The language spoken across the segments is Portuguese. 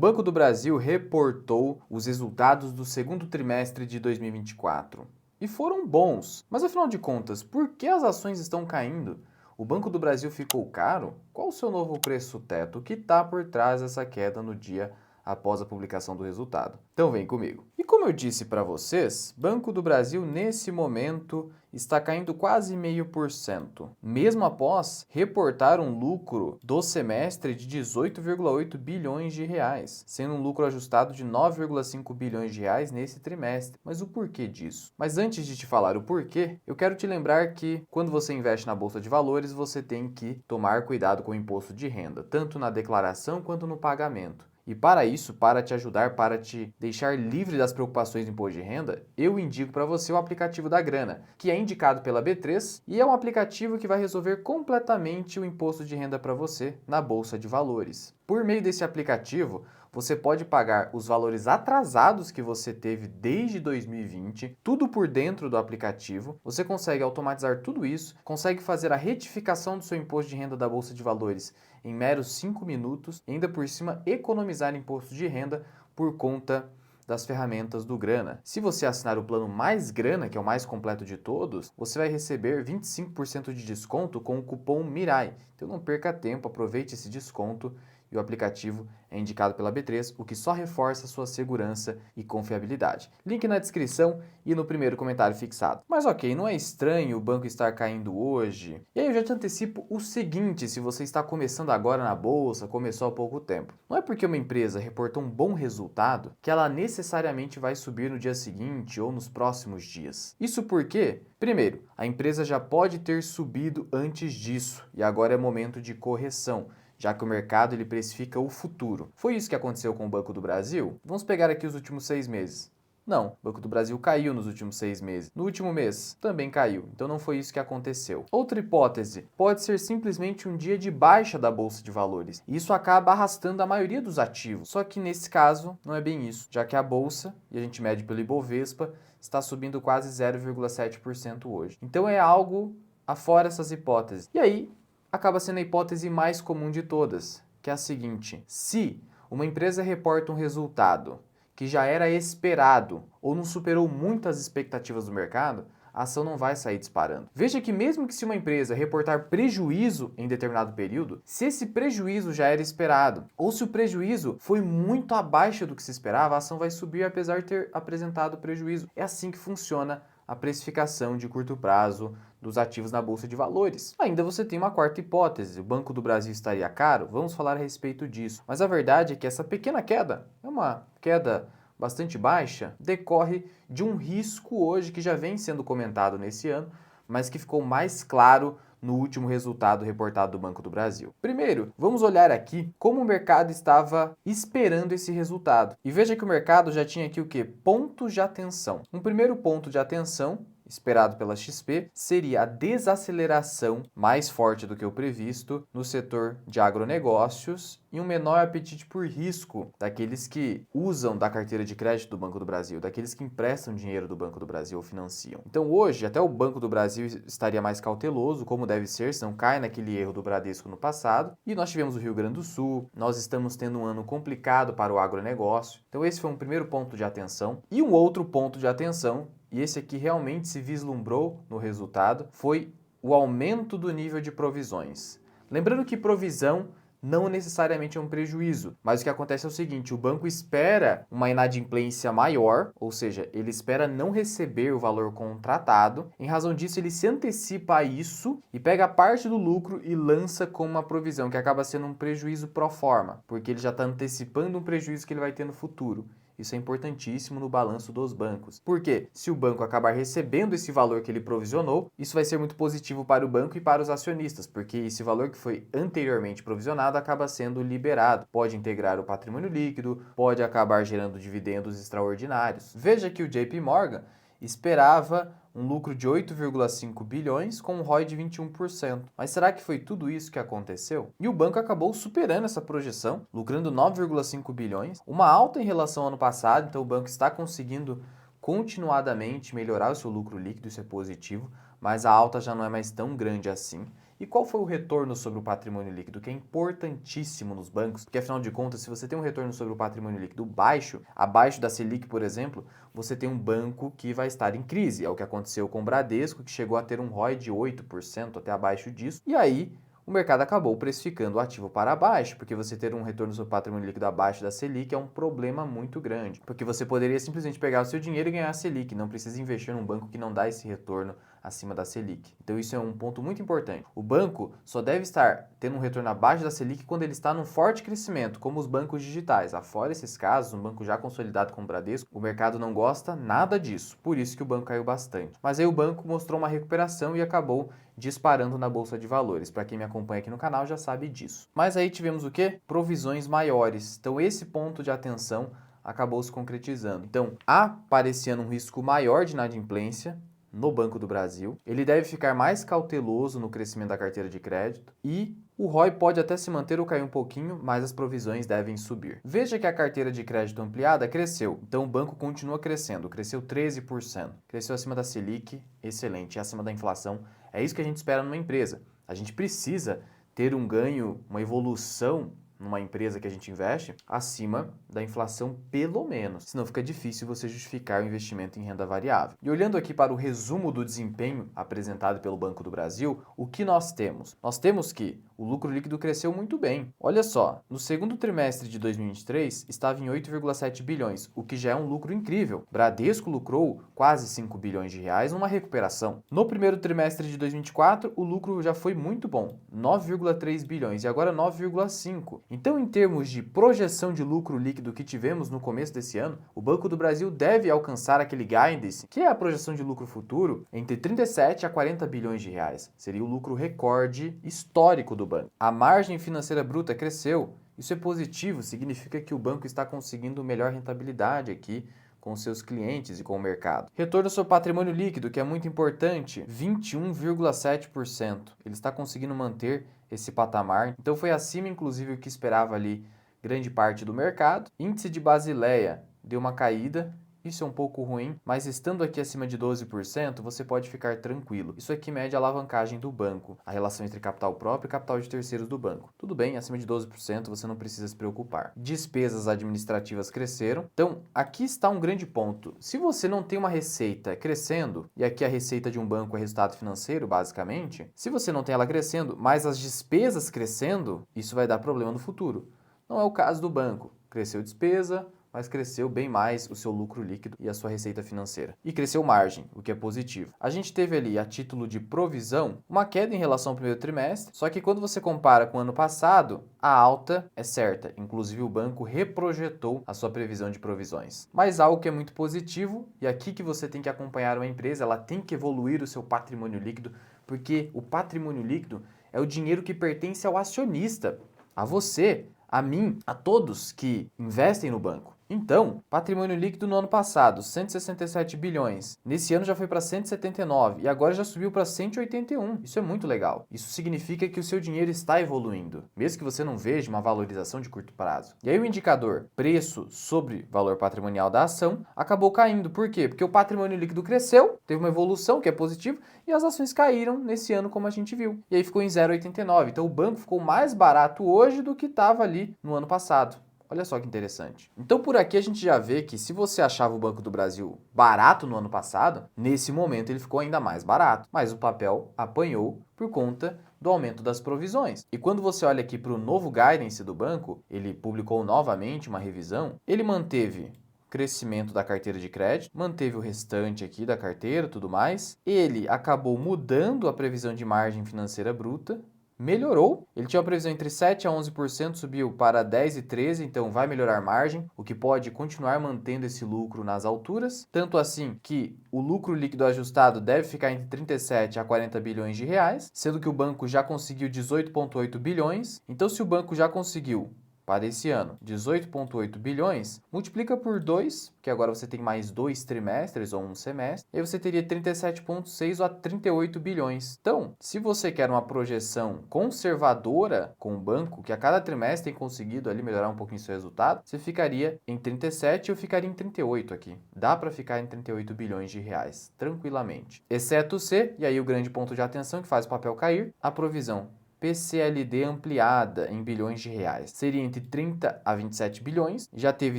Banco do Brasil reportou os resultados do segundo trimestre de 2024. E foram bons. Mas afinal de contas, por que as ações estão caindo? O Banco do Brasil ficou caro? Qual o seu novo preço teto? O que está por trás dessa queda no dia após a publicação do resultado? Então vem comigo. E como eu disse para vocês, Banco do Brasil nesse momento está caindo quase 0,5%, mesmo após reportar um lucro do semestre de 18,8 bilhões de reais, sendo um lucro ajustado de 9,5 bilhões de reais nesse trimestre. Mas o porquê disso? Mas antes de te falar o porquê, eu quero te lembrar que quando você investe na Bolsa de Valores, você tem que tomar cuidado com o imposto de renda, tanto na declaração quanto no pagamento. E para isso, para te ajudar, para te deixar livre das preocupações do imposto de renda, eu indico para você o aplicativo da Grana, que é indicado pela B3 e é um aplicativo que vai resolver completamente o imposto de renda para você na Bolsa de Valores. Por meio desse aplicativo, você pode pagar os valores atrasados que você teve desde 2020, tudo por dentro do aplicativo. Você consegue automatizar tudo isso, consegue fazer a retificação do seu imposto de renda da Bolsa de Valores em meros 5 minutos e ainda por cima economizar imposto de renda por conta das ferramentas do Grana. Se você assinar o plano Mais Grana, que é o mais completo de todos, você vai receber 25% de desconto com o cupom MIRAI. Então não perca tempo, aproveite esse desconto e o aplicativo é indicado pela B3, o que só reforça sua segurança e confiabilidade. Link na descrição e no primeiro comentário fixado. Mas ok, não é estranho o banco estar caindo hoje? E aí eu já te antecipo o seguinte, se você está começando agora na bolsa, começou há pouco tempo. Não é porque uma empresa reportou um bom resultado que ela necessariamente vai subir no dia seguinte ou nos próximos dias. Isso porque, primeiro, a empresa já pode ter subido antes disso e agora é momento de correção, já que o mercado ele precifica o futuro. Foi isso que aconteceu com o Banco do Brasil? Vamos pegar aqui os últimos 6 meses. Não, o Banco do Brasil caiu nos últimos 6 meses. No último mês, também caiu. Então não foi isso que aconteceu. Outra hipótese, pode ser simplesmente um dia de baixa da Bolsa de Valores. Isso acaba arrastando a maioria dos ativos. Só que nesse caso, não é bem isso, já que a Bolsa, e a gente mede pelo Ibovespa, está subindo quase 0,7% hoje. Então é algo afora essas hipóteses. E aí, acaba sendo a hipótese mais comum de todas, que é a seguinte: se uma empresa reporta um resultado que já era esperado ou não superou muito as expectativas do mercado, a ação não vai sair disparando. Veja que mesmo que se uma empresa reportar prejuízo em determinado período, se esse prejuízo já era esperado, ou se o prejuízo foi muito abaixo do que se esperava, a ação vai subir apesar de ter apresentado prejuízo. É assim que funciona a precificação de curto prazo dos ativos na Bolsa de Valores. Ainda você tem uma quarta hipótese: o Banco do Brasil estaria caro? Vamos falar a respeito disso. Mas a verdade é que essa pequena queda, é uma queda bastante baixa, decorre de um risco hoje que já vem sendo comentado nesse ano, mas que ficou mais claro no último resultado reportado do Banco do Brasil. Primeiro, vamos olhar aqui como o mercado estava esperando esse resultado. E veja que o mercado já tinha aqui o quê? Pontos de atenção. Um primeiro ponto de atenção esperado pela XP seria a desaceleração mais forte do que o previsto no setor de agronegócios e um menor apetite por risco daqueles que usam da carteira de crédito do Banco do Brasil, daqueles que emprestam dinheiro do Banco do Brasil ou financiam. Então hoje, até o Banco do Brasil estaria mais cauteloso, como deve ser, se não cai naquele erro do Bradesco no passado. E nós tivemos o Rio Grande do Sul, nós estamos tendo um ano complicado para o agronegócio. Então esse foi um primeiro ponto de atenção. E um outro ponto de atenção, e esse aqui realmente se vislumbrou no resultado, foi o aumento do nível de provisões. Lembrando que provisão não necessariamente é um prejuízo, mas o que acontece é o seguinte: o banco espera uma inadimplência maior, ou seja, ele espera não receber o valor contratado. Em razão disso, ele se antecipa a isso e pega parte do lucro e lança como uma provisão, que acaba sendo um prejuízo pro forma, porque ele já está antecipando um prejuízo que ele vai ter no futuro. Isso é importantíssimo no balanço dos bancos. Porque se o banco acabar recebendo esse valor que ele provisionou, isso vai ser muito positivo para o banco e para os acionistas, porque esse valor que foi anteriormente provisionado acaba sendo liberado. Pode integrar o patrimônio líquido, pode acabar gerando dividendos extraordinários. Veja que o JP Morgan esperava um lucro de 8,5 bilhões com um ROI de 21%. Mas será que foi tudo isso que aconteceu? E o banco acabou superando essa projeção, lucrando 9,5 bilhões, uma alta em relação ao ano passado, então o banco está conseguindo continuadamente melhorar o seu lucro líquido, isso é positivo, mas a alta já não é mais tão grande assim. E qual foi o retorno sobre o patrimônio líquido, que é importantíssimo nos bancos, porque afinal de contas, se você tem um retorno sobre o patrimônio líquido baixo, abaixo da Selic, por exemplo, você tem um banco que vai estar em crise. É o que aconteceu com o Bradesco, que chegou a ter um ROI de 8%, até abaixo disso, e aí o mercado acabou precificando o ativo para baixo, porque você ter um retorno sobre o patrimônio líquido abaixo da Selic é um problema muito grande, porque você poderia simplesmente pegar o seu dinheiro e ganhar a Selic, não precisa investir num banco que não dá esse retorno acima da Selic. Então isso é um ponto muito importante. O banco só deve estar tendo um retorno abaixo da Selic quando ele está num forte crescimento, como os bancos digitais. Afora esses casos, um banco já consolidado como o Bradesco, o mercado não gosta nada disso, por isso que o banco caiu bastante. Mas aí o banco mostrou uma recuperação e acabou disparando na bolsa de valores. Para quem me acompanha aqui no canal já sabe disso. Mas aí tivemos o quê? Provisões maiores. Então esse ponto de atenção acabou se concretizando. Então, aparecendo um risco maior de inadimplência no Banco do Brasil, ele deve ficar mais cauteloso no crescimento da carteira de crédito e o ROI pode até se manter ou cair um pouquinho, mas as provisões devem subir. Veja que a carteira de crédito ampliada cresceu, então o banco continua crescendo, cresceu 13%, cresceu acima da Selic, excelente, acima da inflação. É isso que a gente espera numa empresa. A gente precisa ter um ganho, uma evolução numa empresa que a gente investe acima da inflação pelo menos, senão fica difícil você justificar o investimento em renda variável. E olhando aqui para o resumo do desempenho apresentado pelo Banco do Brasil, o que nós temos? Nós temos que o lucro líquido cresceu muito bem. Olha só, no segundo trimestre de 2023 estava em 8,7 bilhões, o que já é um lucro incrível. Bradesco lucrou quase 5 bilhões de reais numa recuperação. No primeiro trimestre de 2024, o lucro já foi muito bom, 9,3 bilhões e agora 9,5. Então, em termos de projeção de lucro líquido que tivemos no começo desse ano, o Banco do Brasil deve alcançar aquele guidance, que é a projeção de lucro futuro, entre 37 a 40 bilhões de reais. Seria o lucro recorde histórico do banco. A margem financeira bruta cresceu. Isso é positivo, significa que o banco está conseguindo melhor rentabilidade aqui com seus clientes e com o mercado. Retorno sobre patrimônio líquido, que é muito importante, 21,7%. Ele está conseguindo manter esse patamar, então foi acima inclusive o que esperava ali grande parte do mercado. Índice de Basileia deu uma caída. Isso é um pouco ruim, mas estando aqui acima de 12%, você pode ficar tranquilo. Isso aqui mede a alavancagem do banco, a relação entre capital próprio e capital de terceiros do banco. Tudo bem, acima de 12% você não precisa se preocupar. Despesas administrativas cresceram. Então, aqui está um grande ponto. Se você não tem uma receita crescendo, e aqui a receita de um banco é resultado financeiro, basicamente, se você não tem ela crescendo, mas as despesas crescendo, isso vai dar problema no futuro. Não é o caso do banco. Cresceu despesa, mas cresceu bem mais o seu lucro líquido e a sua receita financeira. E cresceu margem, o que é positivo. A gente teve ali, a título de provisão, uma queda em relação ao primeiro trimestre, só que quando você compara com o ano passado, a alta é certa. Inclusive o banco reprojetou a sua previsão de provisões. Mas algo que é muito positivo, e aqui que você tem que acompanhar uma empresa, ela tem que evoluir o seu patrimônio líquido, porque o patrimônio líquido é o dinheiro que pertence ao acionista, a você, a mim, a todos que investem no banco. Então, patrimônio líquido no ano passado, 167 bilhões. Nesse ano já foi para 179 e agora já subiu para 181. Isso é muito legal. Isso significa que o seu dinheiro está evoluindo, mesmo que você não veja uma valorização de curto prazo. E aí o indicador preço sobre valor patrimonial da ação acabou caindo. Por quê? Porque o patrimônio líquido cresceu, teve uma evolução que é positiva e as ações caíram nesse ano como a gente viu. E aí ficou em 0,89. Então o banco ficou mais barato hoje do que estava ali no ano passado. Olha só que interessante. Então por aqui a gente já vê que se você achava o Banco do Brasil barato no ano passado, nesse momento ele ficou ainda mais barato. Mas o papel apanhou por conta do aumento das provisões. E quando você olha aqui para o novo guidance do banco, ele publicou novamente uma revisão, ele manteve crescimento da carteira de crédito, manteve o restante aqui da carteira, tudo mais. Ele acabou mudando a previsão de margem financeira bruta, melhorou. Ele tinha uma previsão entre 7 a 11%, subiu para 10 e 13, então vai melhorar a margem, o que pode continuar mantendo esse lucro nas alturas. Tanto assim que o lucro líquido ajustado deve ficar entre 37 a 40 bilhões de reais, sendo que o banco já conseguiu 18,8 bilhões. Então, se o banco já conseguiu para esse ano, 18,8 bilhões, multiplica por 2, que agora você tem mais 2 trimestres ou um semestre, e aí você teria 37,6 a 38 bilhões. Então, se você quer uma projeção conservadora com o banco, que a cada trimestre tem conseguido ali melhorar um pouquinho seu resultado, você ficaria em 37 e eu ficaria em 38 aqui. Dá para ficar em 38 bilhões de reais, tranquilamente. Exceto se, e aí o grande ponto de atenção que faz o papel cair, a provisão PCLD ampliada em bilhões de reais. Seria entre 30 a 27 bilhões, já teve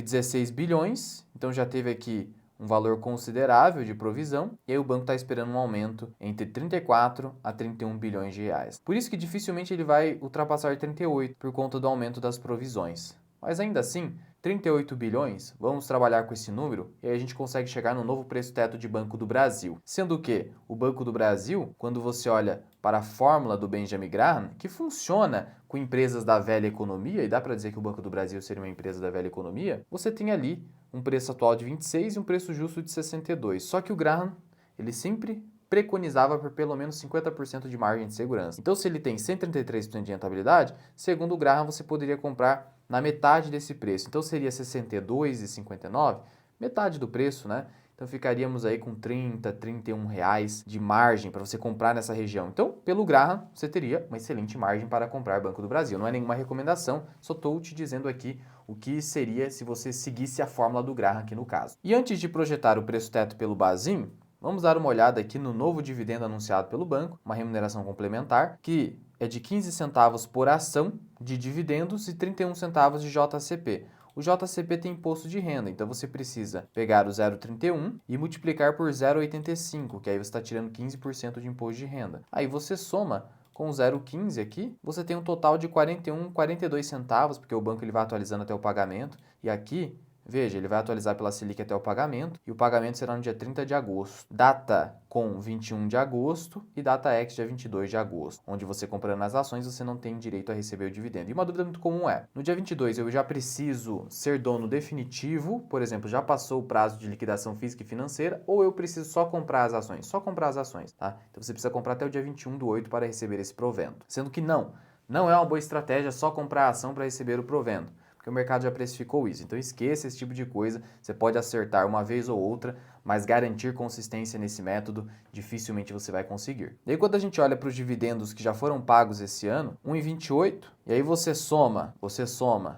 16 bilhões, então já teve aqui um valor considerável de provisão, e aí o banco está esperando um aumento entre 34 a 31 bilhões de reais. Por isso que dificilmente ele vai ultrapassar 38 por conta do aumento das provisões. Mas ainda assim, 38 bilhões, vamos trabalhar com esse número e aí a gente consegue chegar no novo preço teto de Banco do Brasil. Sendo que o Banco do Brasil, quando você olha para a fórmula do Benjamin Graham, que funciona com empresas da velha economia, e dá para dizer que o Banco do Brasil seria uma empresa da velha economia, você tem ali um preço atual de 26 e um preço justo de 62. Só que o Graham, ele sempre preconizava por pelo menos 50% de margem de segurança. Então, se ele tem 133% de rentabilidade, segundo o Graham, você poderia comprar na metade desse preço. Então, seria 62,59, metade do preço, né? Então, ficaríamos aí com 30, 31 reais de margem para você comprar nessa região. Então, pelo Graham, você teria uma excelente margem para comprar Banco do Brasil. Não é nenhuma recomendação, só estou te dizendo aqui o que seria se você seguisse a fórmula do Graham aqui no caso. E antes de projetar o preço teto pelo Basel, vamos dar uma olhada aqui no novo dividendo anunciado pelo banco, uma remuneração complementar, que é de 15 centavos por ação de dividendos e 31 centavos de JCP. O JCP tem imposto de renda, então você precisa pegar o 0,31 e multiplicar por 0,85, que aí você está tirando 15% de imposto de renda. Aí você soma com 0,15 aqui, você tem um total de 42 centavos, porque o banco ele vai atualizando até o pagamento, e aqui veja, ele vai atualizar pela Selic até o pagamento, e o pagamento será no dia 30 de agosto. Data com 21 de agosto e data ex dia 22 de agosto, onde você comprando as ações você não tem direito a receber o dividendo. E uma dúvida muito comum é, no dia 22 eu já preciso ser dono definitivo, por exemplo, já passou o prazo de liquidação física e financeira, ou eu preciso só comprar as ações? Só comprar as ações, tá? Então você precisa comprar até o dia 21/8 para receber esse provento. Sendo que não é uma boa estratégia só comprar a ação para receber o provento, porque o mercado já precificou isso. Então esqueça esse tipo de coisa, você pode acertar uma vez ou outra, mas garantir consistência nesse método, dificilmente você vai conseguir. Daí quando a gente olha para os dividendos que já foram pagos esse ano, 1,28, e aí você soma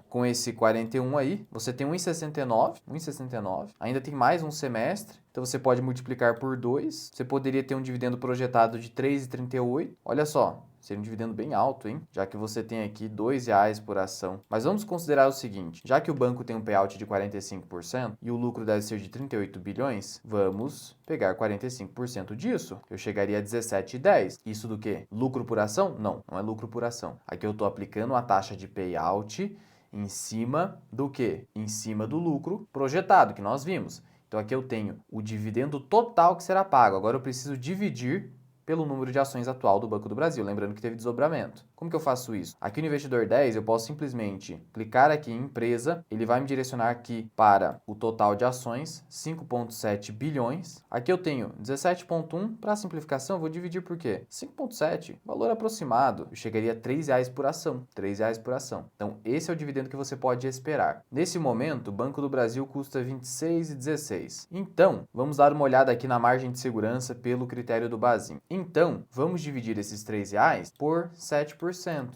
com esse 41 aí, você tem 1,69, ainda tem mais um semestre, então você pode multiplicar por 2, você poderia ter um dividendo projetado de 3,38, olha só, seria um dividendo bem alto, hein? Já que você tem aqui R$2 por ação. Mas vamos considerar o seguinte, já que o banco tem um payout de 45% e o lucro deve ser de 38 bilhões, vamos pegar 45% disso. Eu chegaria a 17,10. Isso do quê? Lucro por ação? Não é lucro por ação. Aqui eu estou aplicando a taxa de payout em cima do quê? Em cima do lucro projetado, que nós vimos. Então aqui eu tenho o dividendo total que será pago. Agora eu preciso dividir pelo número de ações atual do Banco do Brasil, lembrando que teve desdobramento. Como que eu faço isso? Aqui no Investidor 10 eu posso simplesmente clicar aqui em empresa, ele vai me direcionar aqui para o total de ações, 5,7 bilhões. Aqui eu tenho 17,1, para simplificação eu vou dividir por quê? 5,7, valor aproximado, eu chegaria a R$3 por ação, R$3 por ação. Então esse é o dividendo que você pode esperar. Nesse momento, o Banco do Brasil custa 26,16. Então, vamos dar uma olhada aqui na margem de segurança pelo critério do Basel. Então, vamos dividir esses R$3 por 7%.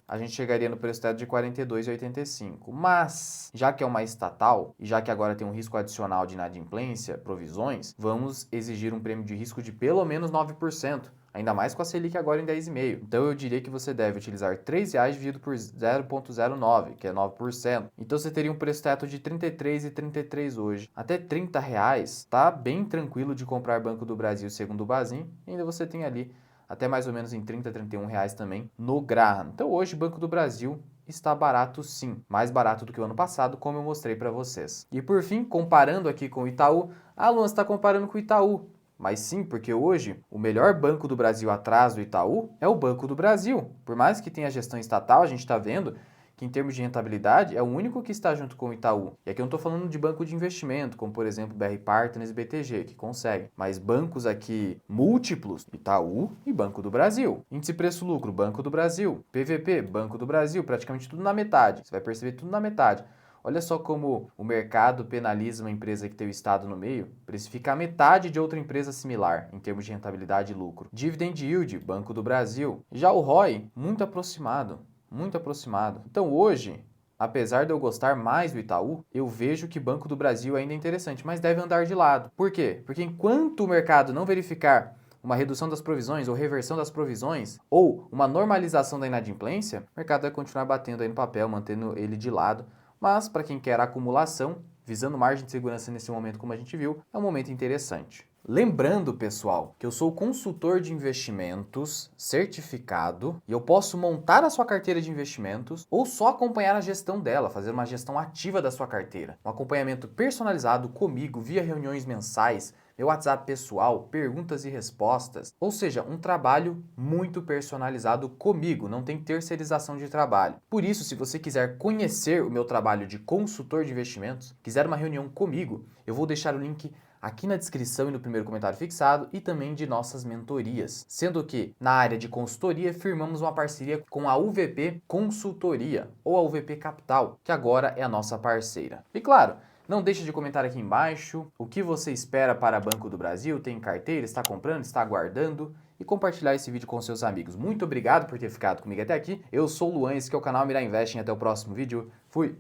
A gente chegaria no preço teto de R$ 42,85. Mas, já que é uma estatal, e já que agora tem um risco adicional de inadimplência, provisões, vamos exigir um prêmio de risco de pelo menos 9%. Ainda mais com a Selic agora em 10,5%. Então eu diria que você deve utilizar R$3 dividido por 0,09, que é 9%. Então você teria um preço teto de R$ 33,33 hoje. Até R$30 tá bem tranquilo de comprar Banco do Brasil segundo o Basel. E ainda você tem ali até mais ou menos em 30, R$31 também no Graham. Então hoje Banco do Brasil está barato sim, mais barato do que o ano passado, como eu mostrei para vocês. E por fim, comparando aqui com o Itaú, Luan, você está comparando com o Itaú. Mas sim, porque hoje o melhor banco do Brasil atrás do Itaú é o Banco do Brasil. Por mais que tenha gestão estatal, a gente está vendo que em termos de rentabilidade é o único que está junto com o Itaú. E aqui eu não estou falando de banco de investimento, como por exemplo BR Partners e BTG, que conseguem, mas bancos aqui múltiplos, Itaú e Banco do Brasil. Índice preço-lucro, Banco do Brasil. PVP, Banco do Brasil, praticamente tudo na metade. Você vai perceber tudo na metade. Olha só como o mercado penaliza uma empresa que tem o Estado no meio, precifica a metade de outra empresa similar em termos de rentabilidade e lucro. Dividend Yield, Banco do Brasil. Já o ROI, muito aproximado, muito aproximado. Então hoje, apesar de eu gostar mais do Itaú, eu vejo que Banco do Brasil ainda é interessante, mas deve andar de lado. Por quê? Porque enquanto o mercado não verificar uma redução das provisões ou reversão das provisões ou uma normalização da inadimplência, o mercado vai continuar batendo aí no papel, mantendo ele de lado. Mas para quem quer acumulação, visando margem de segurança nesse momento como a gente viu, é um momento interessante. Lembrando, pessoal, que eu sou consultor de investimentos certificado e eu posso montar a sua carteira de investimentos ou só acompanhar a gestão dela, fazer uma gestão ativa da sua carteira. Um acompanhamento personalizado comigo via reuniões mensais, meu WhatsApp pessoal, perguntas e respostas, ou seja, um trabalho muito personalizado comigo, não tem terceirização de trabalho. Por isso, se você quiser conhecer o meu trabalho de consultor de investimentos, quiser uma reunião comigo, eu vou deixar o link aqui na descrição e no primeiro comentário fixado e também de nossas mentorias. Sendo que na área de consultoria firmamos uma parceria com a UVP Consultoria ou a UVP Capital, que agora é a nossa parceira. E claro, não deixe de comentar aqui embaixo o que você espera para Banco do Brasil, tem carteira, está comprando, está aguardando e compartilhar esse vídeo com seus amigos. Muito obrigado por ter ficado comigo até aqui. Eu sou o Luan, esse que é o canal Mirar Investing. Até o próximo vídeo. Fui!